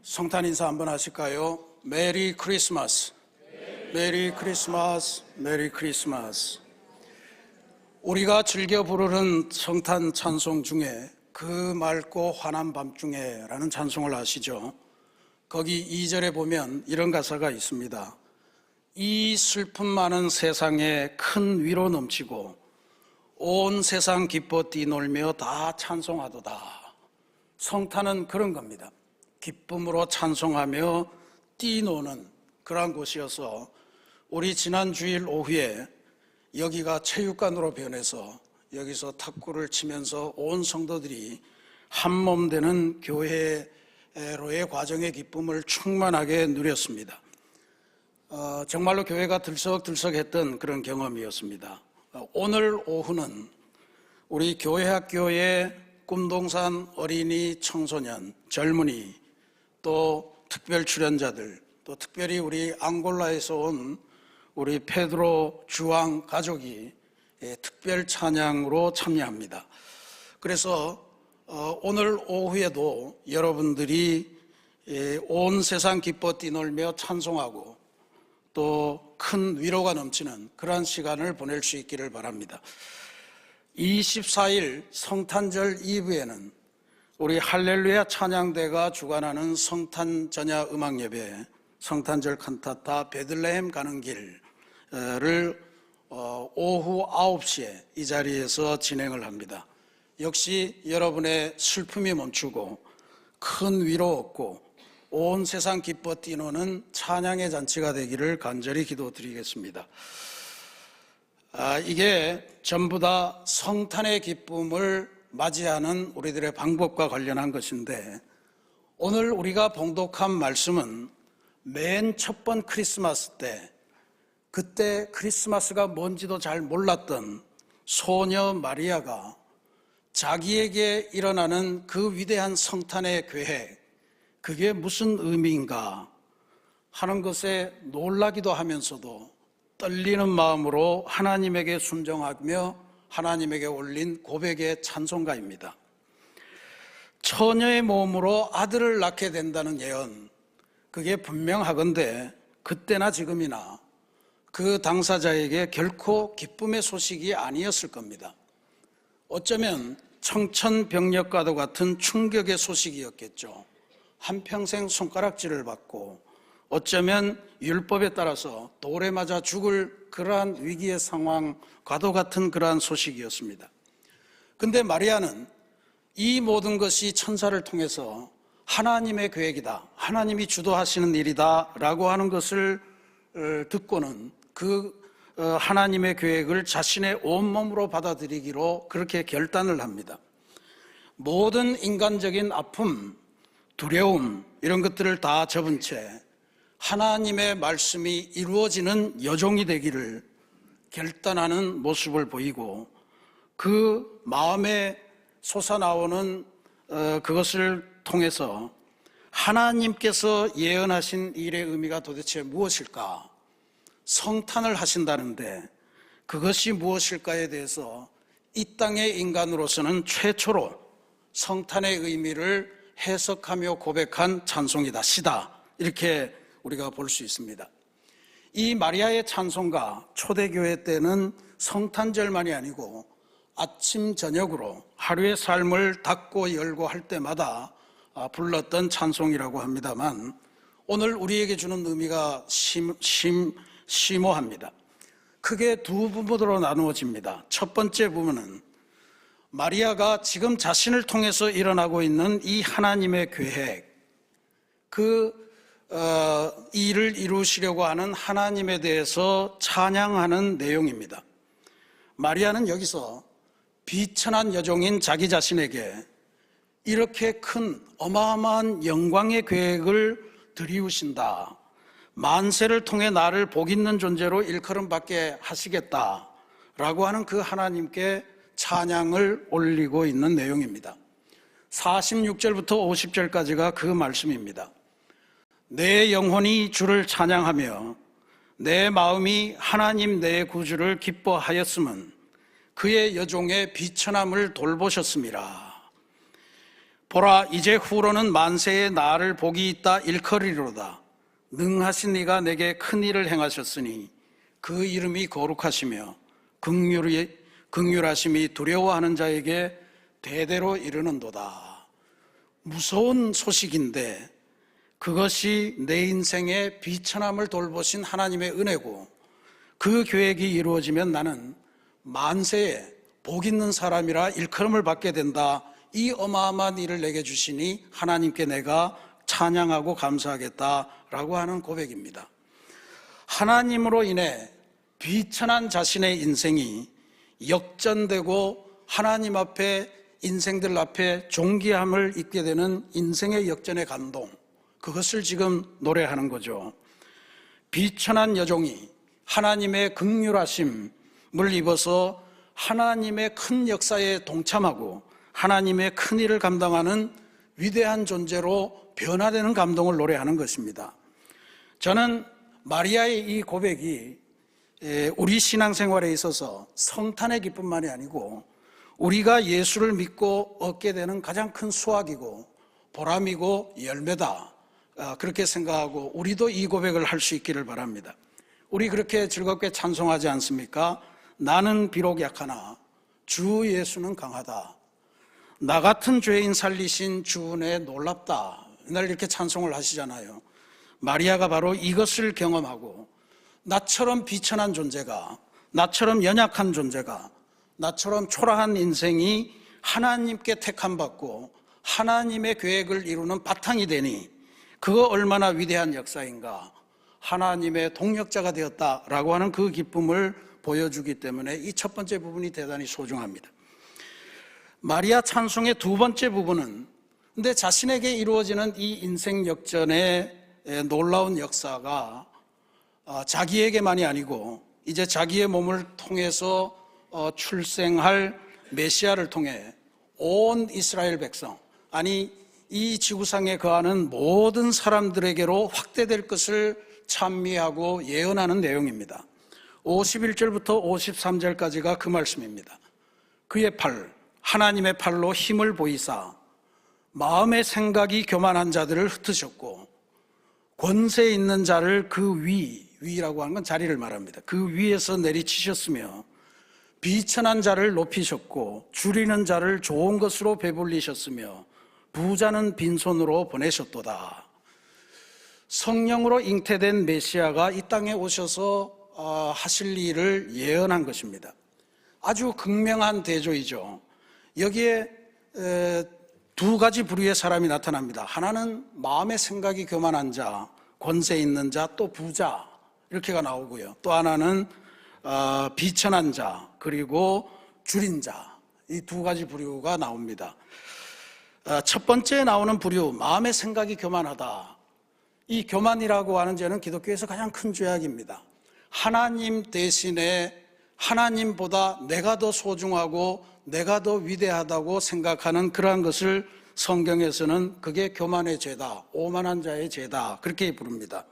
성탄 인사 한번 하실까요? 메리 크리스마스, 메리 크리스마스, 메리 크리스마스. 우리가 즐겨 부르는 성탄 찬송 중에 그 맑고 환한 밤중에 라는 찬송을 아시죠? 거기 2절에 보면 이런 가사가 있습니다. 이 슬픔 많은 세상에 큰 위로 넘치고 온 세상 기뻐 뛰놀며 다 찬송하도다. 성탄은 그런 겁니다. 기쁨으로 찬송하며 뛰노는 그러한 곳이어서 우리 지난 주일 오후에 여기가 체육관으로 변해서 여기서 탁구를 치면서 온 성도들이 한몸 되는 교회로의 과정의 기쁨을 충만하게 누렸습니다. 정말로 교회가 들썩들썩했던 그런 경험이었습니다. 오늘 오후는 우리 교회학교의 꿈동산 어린이 청소년, 젊은이, 또 특별 출연자들, 또 특별히 우리 앙골라에서 온 우리 페드로 주왕 가족이 특별 찬양으로 참여합니다. 그래서 오늘 오후에도 여러분들이 온 세상 기뻐 뛰놀며 찬송하고 또 큰 위로가 넘치는 그러한 시간을 보낼 수 있기를 바랍니다. 24일 성탄절 이브에는 우리 할렐루야 찬양대가 주관하는 성탄 전야 음악 예배, 성탄절 칸타타 베들레헴 가는 길을 오후 9시에 이 자리에서 진행을 합니다. 역시 여러분의 슬픔이 멈추고 큰 위로 얻고 온 세상 기뻐 뛰노는 찬양의 잔치가 되기를 간절히 기도드리겠습니다. 이게 전부 다 성탄의 기쁨을 맞이하는 우리들의 방법과 관련한 것인데, 오늘 우리가 봉독한 말씀은 맨 첫 번 크리스마스 때, 그때 크리스마스가 뭔지도 잘 몰랐던 소녀 마리아가 자기에게 일어나는 그 위대한 성탄의 계획, 그게 무슨 의미인가 하는 것에 놀라기도 하면서도 떨리는 마음으로 하나님에게 순종하며 하나님에게 올린 고백의 찬송가입니다. 처녀의 몸으로 아들을 낳게 된다는 예언, 그게 분명하건대 그때나 지금이나 그 당사자에게 결코 기쁨의 소식이 아니었을 겁니다. 어쩌면 청천벽력과도 같은 충격의 소식이었겠죠. 한평생 손가락질을 받고 어쩌면 율법에 따라서 돌에 맞아 죽을 그러한 위기의 상황과도 같은 그러한 소식이었습니다. 근데 마리아는 이 모든 것이 천사를 통해서 하나님의 계획이다, 하나님이 주도하시는 일이다 라고 하는 것을 듣고는 그 하나님의 계획을 자신의 온몸으로 받아들이기로 그렇게 결단을 합니다. 모든 인간적인 아픔, 두려움 이런 것들을 다 접은 채 하나님의 말씀이 이루어지는 여종이 되기를 결단하는 모습을 보이고, 그 마음에 솟아나오는 그것을 통해서 하나님께서 예언하신 일의 의미가 도대체 무엇일까? 성탄을 하신다는데 그것이 무엇일까에 대해서 이 땅의 인간으로서는 최초로 성탄의 의미를 해석하며 고백한 찬송이다, 시다, 이렇게 우리가 볼 수 있습니다. 이 마리아의 찬송가, 초대교회 때는 성탄절만이 아니고 아침 저녁으로 하루의 삶을 닫고 열고 할 때마다 불렀던 찬송이라고 합니다만, 오늘 우리에게 주는 의미가 심오합니다. 크게 두 부분으로 나누어집니다. 첫 번째 부분은 마리아가 지금 자신을 통해서 일어나고 있는 이 하나님의 계획, 일을 이루시려고 하는 하나님에 대해서 찬양하는 내용입니다. 마리아는 여기서 비천한 여종인 자기 자신에게 이렇게 큰 어마어마한 영광의 계획을 드리우신다, 만세를 통해 나를 복 있는 존재로 일컬음받게 하시겠다라고 하는 그 하나님께 찬양을 올리고 있는 내용입니다. 46절부터 50절까지가 그 말씀입니다. 내 영혼이 주를 찬양하며 내 마음이 하나님 내 구주를 기뻐하였음은 그의 여종의 비천함을 돌보셨음이라. 보라, 이제 후로는 만세의 나를 복이 있다 일컬이로다. 능하신 이가 내게 큰 일을 행하셨으니 그 이름이 거룩하시며 긍휼하심이 두려워하는 자에게 대대로 이르는도다. 무서운 소식인데 그것이 내 인생의 비천함을 돌보신 하나님의 은혜고, 그 계획이 이루어지면 나는 만세에 복 있는 사람이라 일컬음을 받게 된다. 이 어마어마한 일을 내게 주시니 하나님께 내가 찬양하고 감사하겠다라고 하는 고백입니다. 하나님으로 인해 비천한 자신의 인생이 역전되고 하나님 앞에, 인생들 앞에 존귀함을 입게 되는 인생의 역전의 감동, 그것을 지금 노래하는 거죠. 비천한 여종이 하나님의 긍휼하심을 입어서 하나님의 큰 역사에 동참하고 하나님의 큰 일을 감당하는 위대한 존재로 변화되는 감동을 노래하는 것입니다. 저는 마리아의 이 고백이 우리 신앙생활에 있어서 성탄의 기쁨만이 아니고 우리가 예수를 믿고 얻게 되는 가장 큰 수확이고 보람이고 열매다, 그렇게 생각하고 우리도 이 고백을 할 수 있기를 바랍니다. 우리 그렇게 즐겁게 찬송하지 않습니까? 나는 비록 약하나 주 예수는 강하다. 나 같은 죄인 살리신 주 은혜 놀랍다. 맨날 이렇게 찬송을 하시잖아요. 마리아가 바로 이것을 경험하고 나처럼 비천한 존재가, 나처럼 연약한 존재가, 나처럼 초라한 인생이 하나님께 택함받고 하나님의 계획을 이루는 바탕이 되니 그거 얼마나 위대한 역사인가, 하나님의 동력자가 되었다라고 하는 그 기쁨을 보여주기 때문에 이 첫 번째 부분이 대단히 소중합니다. 마리아 찬송의 두 번째 부분은, 근데 자신에게 이루어지는 이 인생 역전의 놀라운 역사가 자기에게만이 아니고 이제 자기의 몸을 통해서 출생할 메시아를 통해 온 이스라엘 백성, 아니 이 지구상에 거하는 모든 사람들에게로 확대될 것을 찬미하고 예언하는 내용입니다. 51절부터 53절까지가 그 말씀입니다. 그의 팔, 하나님의 팔로 힘을 보이사 마음의 생각이 교만한 자들을 흩으셨고 권세 있는 자를 그 위라고 하는 건 자리를 말합니다. 그 위에서 내리치셨으며 비천한 자를 높이셨고 줄이는 자를 좋은 것으로 배불리셨으며 부자는 빈손으로 보내셨도다. 성령으로 잉태된 메시아가 이 땅에 오셔서 하실 일을 예언한 것입니다. 아주 극명한 대조이죠. 여기에 두 가지 부류의 사람이 나타납니다. 하나는 마음의 생각이 교만한 자, 권세 있는 자, 또 부자, 이렇게가 나오고요. 또 하나는 비천한 자, 그리고 줄인 자, 이 두 가지 부류가 나옵니다. 첫 번째 나오는 부류, 마음의 생각이 교만하다. 이 교만이라고 하는 죄는 기독교에서 가장 큰 죄악입니다. 하나님 대신에 하나님보다 내가 더 소중하고 내가 더 위대하다고 생각하는 그러한 것을 성경에서는 그게 교만의 죄다, 오만한 자의 죄다, 그렇게 부릅니다.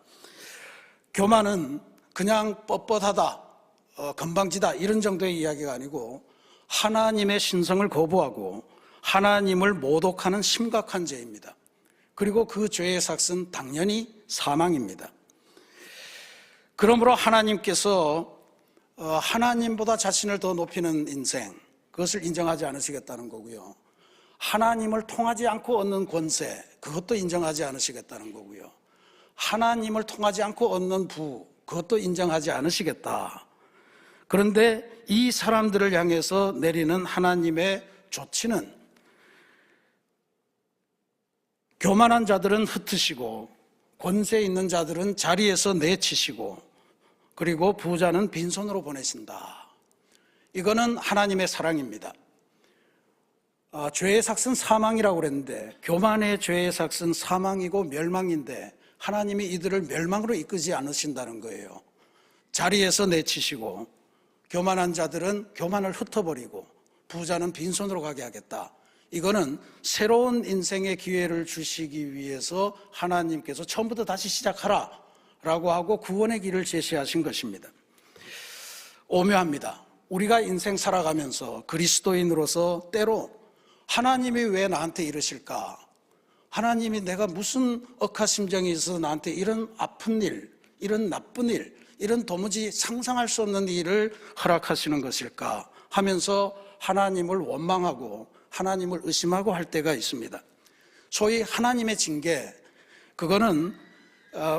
교만은 그냥 뻣뻣하다, 건방지다 이런 정도의 이야기가 아니고 하나님의 신성을 거부하고 하나님을 모독하는 심각한 죄입니다. 그리고 그 죄의 삭은 당연히 사망입니다. 그러므로 하나님께서 하나님보다 자신을 더 높이는 인생, 그것을 인정하지 않으시겠다는 거고요. 하나님을 통하지 않고 얻는 권세, 그것도 인정하지 않으시겠다는 거고요. 하나님을 통하지 않고 얻는 부, 그것도 인정하지 않으시겠다. 그런데 이 사람들을 향해서 내리는 하나님의 조치는 교만한 자들은 흩으시고 권세 있는 자들은 자리에서 내치시고 그리고 부자는 빈손으로 보내신다. 이거는 하나님의 사랑입니다. 죄의 삭은 사망이라고 그랬는데 교만의 죄의 삭은 사망이고 멸망인데 하나님이 이들을 멸망으로 이끄지 않으신다는 거예요. 자리에서 내치시고 교만한 자들은 교만을 흩어버리고 부자는 빈손으로 가게 하겠다. 이거는 새로운 인생의 기회를 주시기 위해서 하나님께서 처음부터 다시 시작하라 라고 하고 구원의 길을 제시하신 것입니다. 오묘합니다. 우리가 인생 살아가면서 그리스도인으로서 때로 하나님이 왜 나한테 이러실까? 하나님이 내가 무슨 억하심정이 있어서 나한테 이런 아픈 일, 이런 나쁜 일, 이런 도무지 상상할 수 없는 일을 허락하시는 것일까 하면서 하나님을 원망하고 하나님을 의심하고 할 때가 있습니다. 소위 하나님의 징계, 그거는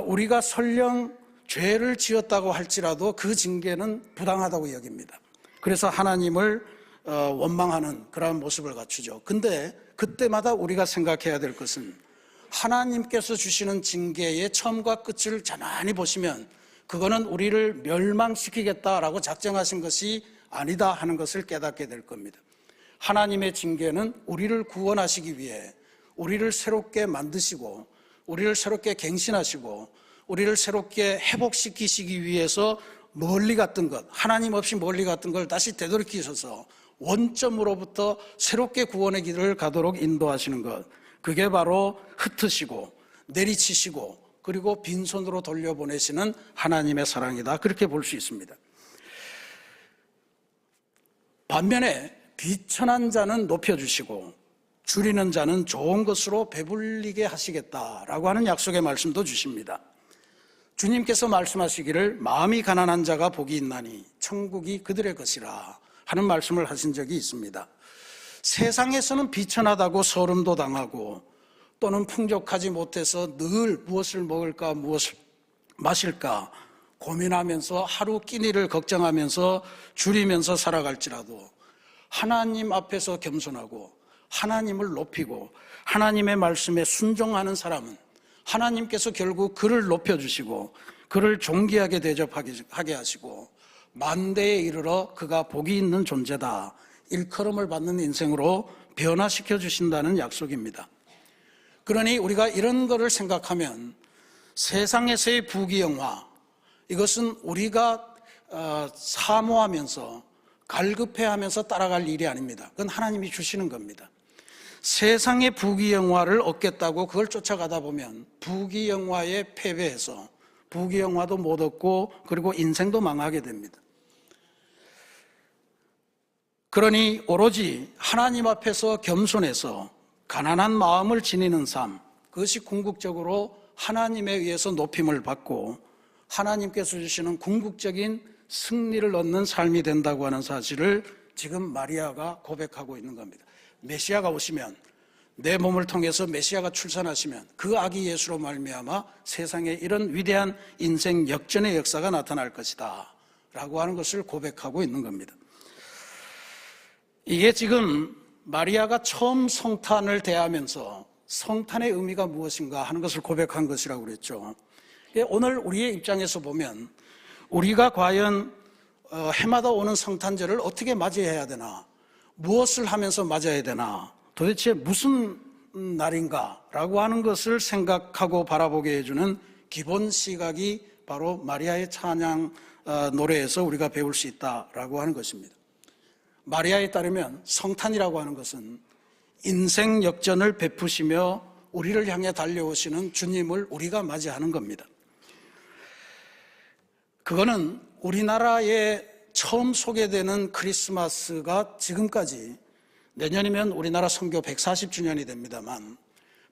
우리가 설령 죄를 지었다고 할지라도 그 징계는 부당하다고 여깁니다. 그래서 하나님을 원망하는 그런 모습을 갖추죠. 근데 그때마다 우리가 생각해야 될 것은 하나님께서 주시는 징계의 처음과 끝을 가만히 보시면 그거는 우리를 멸망시키겠다라고 작정하신 것이 아니다 하는 것을 깨닫게 될 겁니다. 하나님의 징계는 우리를 구원하시기 위해 우리를 새롭게 만드시고 우리를 새롭게 갱신하시고 우리를 새롭게 회복시키시기 위해서 멀리 갔던 것, 하나님 없이 멀리 갔던 걸 다시 되돌이키셔서 원점으로부터 새롭게 구원의 길을 가도록 인도하시는 것, 그게 바로 흩으시고 내리치시고 그리고 빈손으로 돌려보내시는 하나님의 사랑이다, 그렇게 볼 수 있습니다. 반면에 비천한 자는 높여주시고 줄이는 자는 좋은 것으로 배불리게 하시겠다라고 하는 약속의 말씀도 주십니다. 주님께서 말씀하시기를 마음이 가난한 자가 복이 있나니 천국이 그들의 것이라 하는 말씀을 하신 적이 있습니다. 세상에서는 비천하다고 서름도 당하고 또는 풍족하지 못해서 늘 무엇을 먹을까 무엇을 마실까 고민하면서 하루 끼니를 걱정하면서 줄이면서 살아갈지라도 하나님 앞에서 겸손하고 하나님을 높이고 하나님의 말씀에 순종하는 사람은 하나님께서 결국 그를 높여주시고 그를 존귀하게 대접하게 하시고 만대에 이르러 그가 복이 있는 존재다, 일컬음을 받는 인생으로 변화시켜 주신다는 약속입니다. 그러니 우리가 이런 거를 생각하면 세상에서의 부귀영화, 이것은 우리가 사모하면서 갈급해하면서 따라갈 일이 아닙니다. 그건 하나님이 주시는 겁니다. 세상의 부귀영화를 얻겠다고 그걸 쫓아가다 보면 부귀영화에 패배해서 부귀영화도 못 얻고 그리고 인생도 망하게 됩니다. 그러니 오로지 하나님 앞에서 겸손해서 가난한 마음을 지니는 삶, 그것이 궁극적으로 하나님에 의해서 높임을 받고 하나님께서 주시는 궁극적인 승리를 얻는 삶이 된다고 하는 사실을 지금 마리아가 고백하고 있는 겁니다. 메시아가 오시면, 내 몸을 통해서 메시아가 출산하시면 그 아기 예수로 말미암아 세상에 이런 위대한 인생 역전의 역사가 나타날 것이다 라고 하는 것을 고백하고 있는 겁니다. 이게 지금 마리아가 처음 성탄을 대하면서 성탄의 의미가 무엇인가 하는 것을 고백한 것이라고 그랬죠. 오늘 우리의 입장에서 보면 우리가 과연 해마다 오는 성탄절을 어떻게 맞이해야 되나, 무엇을 하면서 맞아야 되나, 도대체 무슨 날인가라고 하는 것을 생각하고 바라보게 해주는 기본 시각이 바로 마리아의 찬양 노래에서 우리가 배울 수 있다라고 하는 것입니다. 마리아에 따르면 성탄이라고 하는 것은 인생 역전을 베푸시며 우리를 향해 달려오시는 주님을 우리가 맞이하는 겁니다. 그거는 우리나라에 처음 소개되는 크리스마스가 지금까지, 내년이면 우리나라 선교 140주년이 됩니다만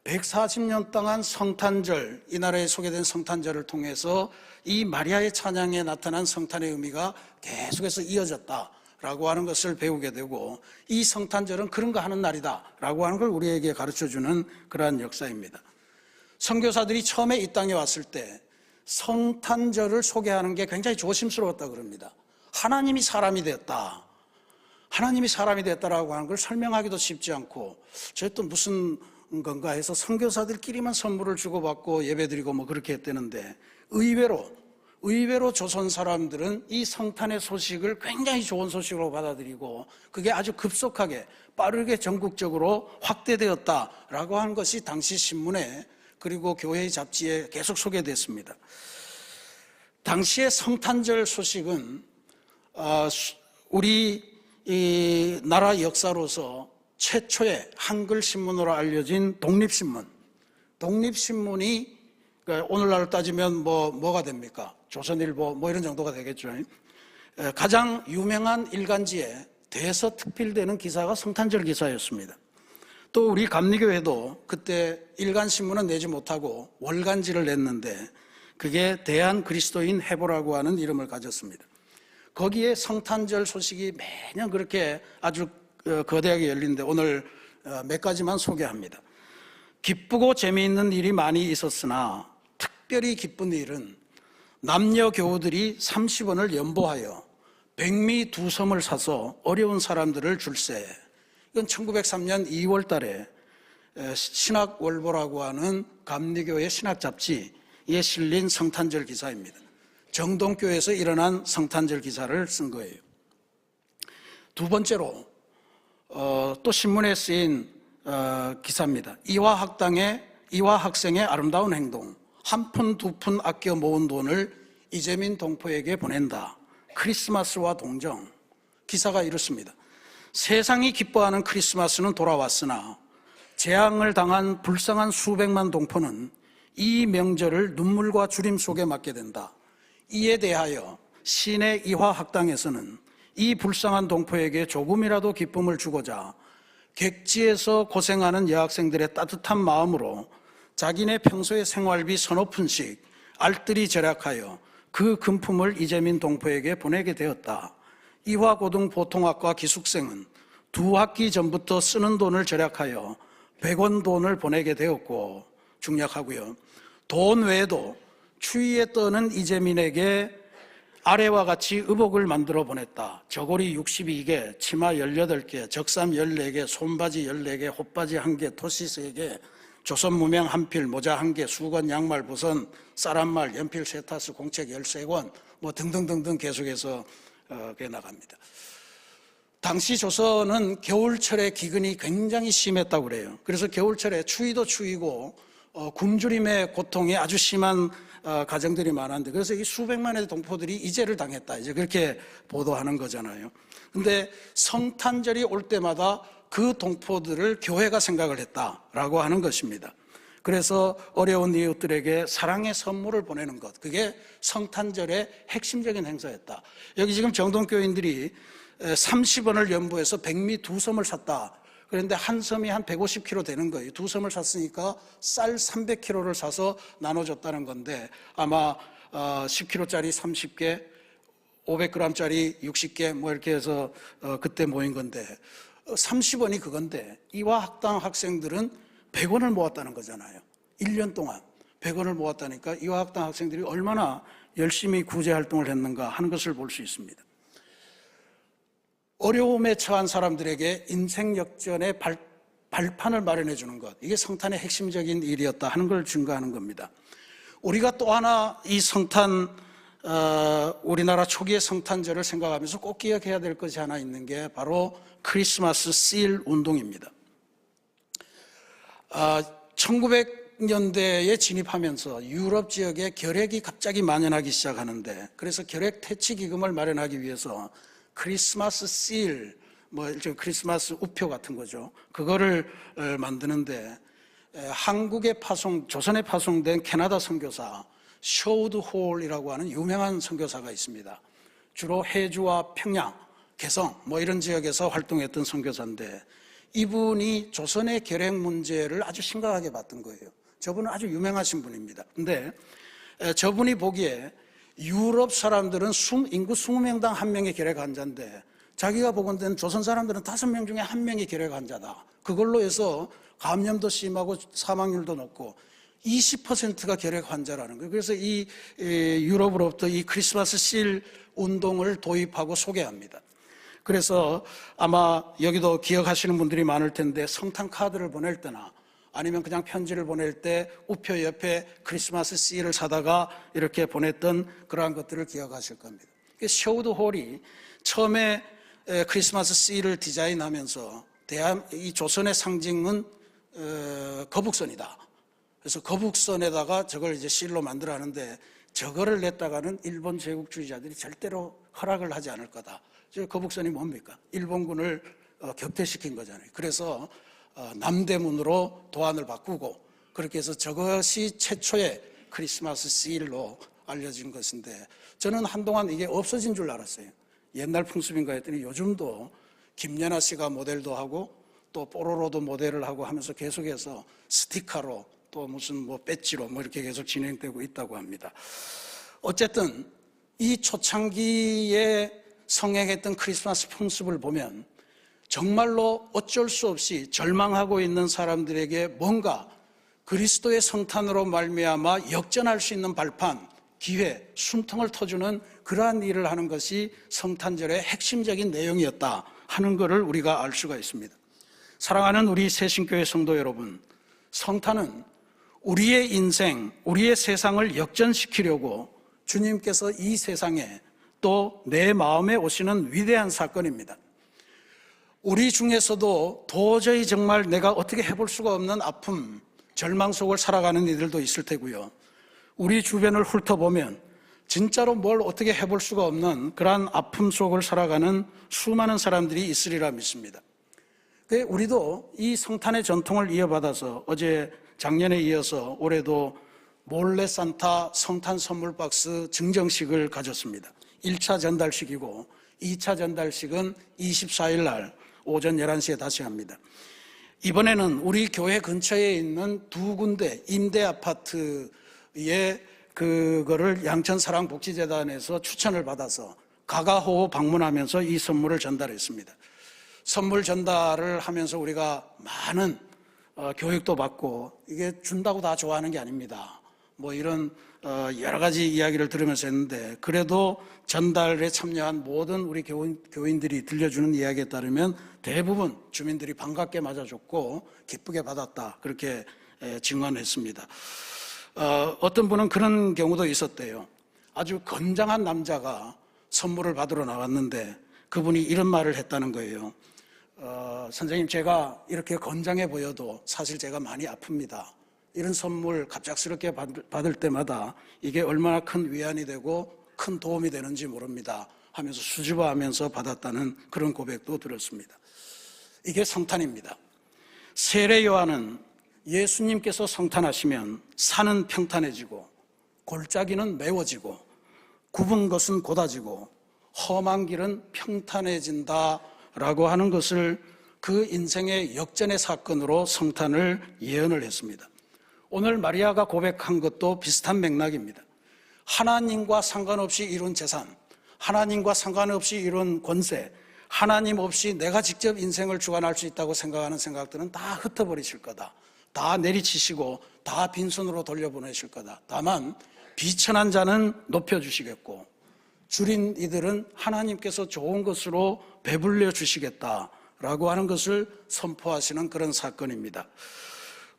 140년 동안 성탄절, 이 나라에 소개된 성탄절을 통해서 이 마리아의 찬양에 나타난 성탄의 의미가 계속해서 이어졌다라고 하는 것을 배우게 되고, 이 성탄절은 그런 거 하는 날이다라고 하는 걸 우리에게 가르쳐주는 그러한 역사입니다. 선교사들이 처음에 이 땅에 왔을 때 성탄절을 소개하는 게 굉장히 조심스러웠다 그럽니다. 하나님이 사람이 되었다, 하나님이 사람이 됐다라고 하는 걸 설명하기도 쉽지 않고, 저 또 무슨 건가 해서 선교사들끼리만 선물을 주고받고 예배드리고 뭐 그렇게 했다는데, 의외로 조선 사람들은 이 성탄의 소식을 굉장히 좋은 소식으로 받아들이고 그게 아주 급속하게 빠르게 전국적으로 확대되었다라고 하는 것이 당시 신문에 그리고 교회의 잡지에 계속 소개됐습니다. 당시의 성탄절 소식은 우리 이 나라 역사로서 최초의 한글 신문으로 알려진 독립신문이 오늘날로 따지면 뭐가 됩니까? 조선일보 뭐 이런 정도가 되겠죠. 가장 유명한 일간지에 대서특필되는 기사가 성탄절 기사였습니다. 또 우리 감리교회도 그때 일간신문은 내지 못하고 월간지를 냈는데 그게 대한그리스도인 해보라고 하는 이름을 가졌습니다. 거기에 성탄절 소식이 매년 그렇게 아주 거대하게 열리는데 오늘 몇 가지만 소개합니다. 기쁘고 재미있는 일이 많이 있었으나 특별히 기쁜 일은 남녀 교우들이 30원을 연보하여 백미 2섬을 사서 어려운 사람들을 줄세. 이건 1903년 2월 달에 신학월보라고 하는 감리교의 신학 잡지에 실린 성탄절 기사입니다. 정동교에서 일어난 성탄절 기사를 쓴 거예요. 두 번째로 또 신문에 쓰인 기사입니다. 이화 학생의 아름다운 행동. 한 푼 두 푼 아껴 모은 돈을 이재민 동포에게 보낸다. 크리스마스와 동정. 기사가 이렇습니다. 세상이 기뻐하는 크리스마스는 돌아왔으나 재앙을 당한 불쌍한 수백만 동포는 이 명절을 눈물과 주림 속에 맞게 된다. 이에 대하여 시내 이화학당에서는 이 불쌍한 동포에게 조금이라도 기쁨을 주고자 객지에서 고생하는 여학생들의 따뜻한 마음으로 자기네 평소의 생활비 서너 푼씩 알뜰히 절약하여 그 금품을 이재민 동포에게 보내게 되었다. 이화고등보통학과 기숙생은 2학기 전부터 쓰는 돈을 절약하여 100원 돈을 보내게 되었고 중략하고요. 돈 외에도 추위에 떠는 이재민에게 아래와 같이 의복을 만들어 보냈다. 저고리 62개, 치마 18개, 적삼 14개, 손바지 14개, 옷바지 1개, 토시 3개, 조선무명 1필, 모자 1개, 수건, 양말, 부선, 쌀 1말, 연필 3타스, 공책 13권, 뭐 등등등등 계속해서 나갑니다. 당시 조선은 겨울철에 기근이 굉장히 심했다고 그래요. 그래서 겨울철에 추위도 추위고 굶주림의 고통이 아주 심한 가정들이 많았는데, 그래서 이 수백만의 동포들이 이재를 당했다, 이제 그렇게 보도하는 거잖아요. 근데 성탄절이 올 때마다 그 동포들을 교회가 생각을 했다라고 하는 것입니다. 그래서 어려운 이웃들에게 사랑의 선물을 보내는 것, 그게 성탄절의 핵심적인 행사였다. 여기 지금 정동교인들이 30원을 연부해서 백미 2섬을 샀다. 그런데 한 섬이 한 150kg 되는 거예요. 2섬을 샀으니까 쌀 300kg를 사서 나눠줬다는 건데, 아마 10kg짜리 30개, 500g짜리 60개 뭐 이렇게 해서 그때 모인 건데, 30원이 그건데 이화학당 학생들은 100원을 모았다는 거잖아요. 1년 동안 100원을 모았다니까 이화학당 학생들이 얼마나 열심히 구제활동을 했는가 하는 것을 볼 수 있습니다. 어려움에 처한 사람들에게 인생 역전의 발판을 마련해 주는 것, 이게 성탄의 핵심적인 일이었다 하는 걸 증거하는 겁니다. 우리가 또 하나 이 우리나라 초기의 성탄절을 생각하면서 꼭 기억해야 될 것이 하나 있는 게 바로 크리스마스 실 운동입니다. 1900년대에 진입하면서 유럽 지역에 결핵이 갑자기 만연하기 시작하는데, 그래서 결핵 퇴치 기금을 마련하기 위해서 크리스마스 실, 뭐 일종의 크리스마스 우표 같은 거죠. 그거를 만드는데, 조선에 파송된 캐나다 선교사 쇼우드 홀이라고 하는 유명한 선교사가 있습니다. 주로 해주와 평양, 개성 뭐 이런 지역에서 활동했던 선교사인데, 이분이 조선의 결핵 문제를 아주 심각하게 봤던 거예요. 저분은 아주 유명하신 분입니다. 근데 저분이 보기에 유럽 사람들은 인구 20명당 1명이 결핵 환자인데, 자기가 보건된 조선 사람들은 5명 중에 1명이 결핵 환자다. 그걸로 해서 감염도 심하고 사망률도 높고 20%가 결핵 환자라는 거예요. 그래서 이 유럽으로부터 이 크리스마스 실 운동을 도입하고 소개합니다. 그래서 아마 여기도 기억하시는 분들이 많을 텐데, 성탄 카드를 보낼 때나 아니면 그냥 편지를 보낼 때 우표 옆에 크리스마스 씨를 사다가 이렇게 보냈던 그러한 것들을 기억하실 겁니다. 쇼우드 홀이 처음에 크리스마스 씨를 디자인하면서 이 조선의 상징은 거북선이다. 그래서 거북선에다가 저걸 이제 실로 만들어 하는데, 저거를 냈다가는 일본 제국주의자들이 절대로 허락을 하지 않을 거다. 거북선이 뭡니까? 일본군을 격퇴시킨 거잖아요. 그래서 남대문으로 도안을 바꾸고, 그렇게 해서 저것이 최초의 크리스마스 시일로 알려진 것인데, 저는 한동안 이게 없어진 줄 알았어요. 옛날 풍습인가 했더니 요즘도 김연아 씨가 모델도 하고 또 뽀로로도 모델을 하고 하면서 계속해서 스티커로 또 무슨 뭐 배지로 뭐 이렇게 계속 진행되고 있다고 합니다. 어쨌든 이 초창기에 성행했던 크리스마스 풍습을 보면 정말로 어쩔 수 없이 절망하고 있는 사람들에게 뭔가 그리스도의 성탄으로 말미암아 역전할 수 있는 발판, 기회, 숨통을 터주는 그러한 일을 하는 것이 성탄절의 핵심적인 내용이었다 하는 것을 우리가 알 수가 있습니다. 사랑하는 우리 새신교회 성도 여러분, 성탄은 우리의 인생, 우리의 세상을 역전시키려고 주님께서 이 세상에 또 내 마음에 오시는 위대한 사건입니다. 우리 중에서도 도저히 정말 내가 어떻게 해볼 수가 없는 아픔, 절망 속을 살아가는 이들도 있을 테고요. 우리 주변을 훑어보면 진짜로 뭘 어떻게 해볼 수가 없는 그러한 아픔 속을 살아가는 수많은 사람들이 있으리라 믿습니다. 우리도 이 성탄의 전통을 이어받아서 어제 작년에 이어서 올해도 몰래 산타 성탄 선물 박스 증정식을 가졌습니다. 1차 전달식이고 2차 전달식은 24일 날 오전 11시에 다시 합니다. 이번에는 우리 교회 근처에 있는 두 군데 임대 아파트에 그거를 양천사랑복지재단에서 추천을 받아서 가가호호 방문하면서 이 선물을 전달했습니다. 선물 전달을 하면서 우리가 많은 교육도 받고 이게 준다고 다 좋아하는 게 아닙니다. 뭐 이런 여러 가지 이야기를 들으면서 했는데 그래도 전달에 참여한 모든 우리 교인들이 들려주는 이야기에 따르면 대부분 주민들이 반갑게 맞아줬고 기쁘게 받았다 그렇게 증언했습니다. 어떤 분은 그런 경우도 있었대요. 아주 건장한 남자가 선물을 받으러 나왔는데 그분이 이런 말을 했다는 거예요. 선생님, 제가 이렇게 건장해 보여도 사실 제가 많이 아픕니다. 이런 선물 갑작스럽게 받을 때마다 이게 얼마나 큰 위안이 되고 큰 도움이 되는지 모릅니다 하면서 수줍어하면서 받았다는 그런 고백도 들었습니다. 이게 성탄입니다. 세례 요한은 예수님께서 성탄하시면 산은 평탄해지고 골짜기는 메워지고 굽은 것은 곧아지고 험한 길은 평탄해진다라고 하는 것을 그 인생의 역전의 사건으로 성탄을 예언을 했습니다. 오늘 마리아가 고백한 것도 비슷한 맥락입니다. 하나님과 상관없이 이룬 재산, 하나님과 상관없이 이룬 권세, 하나님 없이 내가 직접 인생을 주관할 수 있다고 생각하는 생각들은 다 흩어버리실 거다. 다 내리치시고 다 빈손으로 돌려보내실 거다. 다만 비천한 자는 높여주시겠고 줄인 이들은 하나님께서 좋은 것으로 배불려 주시겠다라고 하는 것을 선포하시는 그런 사건입니다.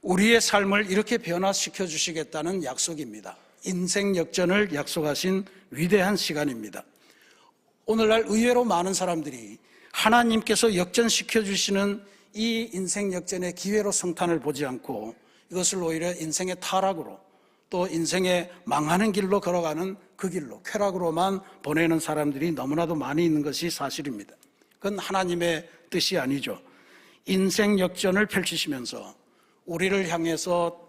우리의 삶을 이렇게 변화시켜 주시겠다는 약속입니다. 인생 역전을 약속하신 위대한 시간입니다. 오늘날 의외로 많은 사람들이 하나님께서 역전시켜 주시는 이 인생 역전의 기회로 성탄을 보지 않고 이것을 오히려 인생의 타락으로 또 인생의 망하는 길로 걸어가는 그 길로 쾌락으로만 보내는 사람들이 너무나도 많이 있는 것이 사실입니다. 그건 하나님의 뜻이 아니죠. 인생 역전을 펼치시면서 우리를 향해서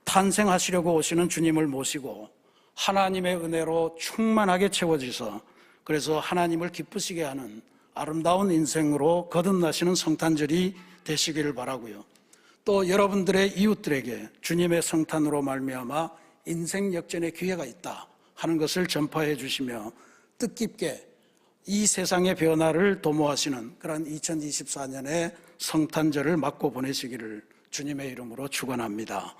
탄생하시려고 오시는 주님을 모시고 하나님의 은혜로 충만하게 채워져서 그래서 하나님을 기쁘시게 하는 아름다운 인생으로 거듭나시는 성탄절이 되시기를 바라고요. 또 여러분들의 이웃들에게 주님의 성탄으로 말미암아 인생 역전의 기회가 있다 하는 것을 전파해 주시며 뜻깊게 이 세상의 변화를 도모하시는 그런 2024년의 성탄절을 맞고 보내시기를 주님의 이름으로 축원합니다.